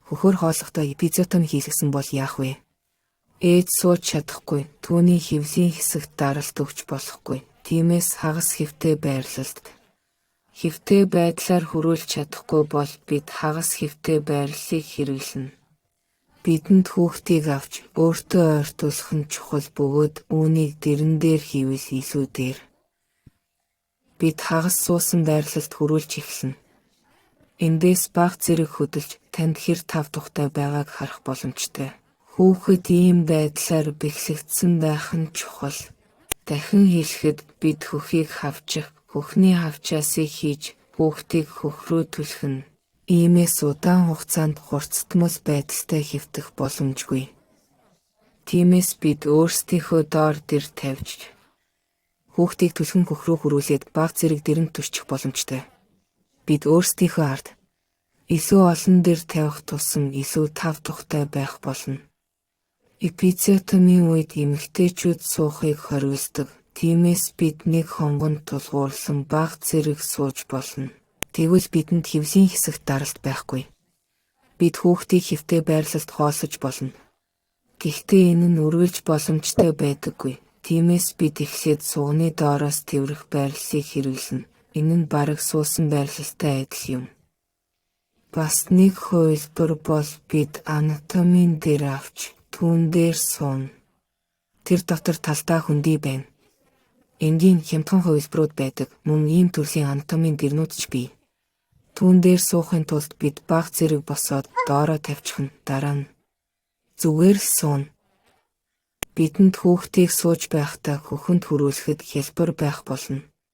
Хөхөр хооллохдоо эпизиотоми хийлгсэн бол яах вэ? Ээж сууж чадахгүй, түүний хэвлийн хэсэгт даралт өгч болохгүй. Тиймээс хагас хэвтэй байрлалд. Хэвтэй байдлаар хүрүүлж чадахгүй бол бид хагас хэвтэй байрлалыг хэрэглэнэ. Бидэнд хүүхдийг авч өөртөө ойртуулах нь чухал бөгөөд үүнийг дэрэн дээр хийвэл илүү дээр. Бид хагас суусан байрлалд хүрүүлж эхэлнэ. Эндээс бага зэрэг хөдөлж танд хэр тав тухтай байгааг харах боломжтой. Хүүхэд ийм байдлаар бэхлэгдсэн байх нь чухал. Дахин хэлэхэд бид хөхийг хавчих, хөхний хавчаасыг хийж хүүхдийг хөх рүү түлхэнэ. Иймээс удаан хугацаанд хурцтмал байдалтай хэвтэх боломжгүй. Тиймээс бид өөрсдийнхөө доор дэр тавьж хүүхдийг түлхэн хөх рүү хүрүүлээд бага зэрэг дэрэнд төрчих боломжтой. Бид өөрсдийнхөө ард илүү олон дэр тавих тусам илүү тав тухтай байх болно. Эпизиотомийн үед эмэгтэйчүүд суухыг хориглодог. Тиймээс бид нэг хонгонд тулгуурлан бага зэрэг сууж болно. Тэгвэл бидэнд хэвлийн хэсэгт даралт байхгүй. Бид хүүхдийг хэвтэй байрлалд хоолсож болно. Гэхдээ энэ нь үргэлж боломжтой байдаггүй. Тиймээс бид эхлээд сугны доороос тэврэх байрлалыг хэрэглэнэ. Энэ нь бараг суусан байрлалтай адил юм. Бас нэг хувилбар бол бид анатомийн дээр авч түүн дээр сууна. Тэр дотор талдаа хөндий байна. Энгийн хямдхан хувилбарууд байдаг. Мөн ийм төрлийн анатомийн дэрнүүд ч бий. Түүн дээр суухын тулд бид бага зэрэг босоод доороо тавьчихна. Дараа нь зүгээр л сууна. Бидэнд хүүхдийг сууж байхдаа хөхөнд хүрүүлэхэд хялбар байх болно.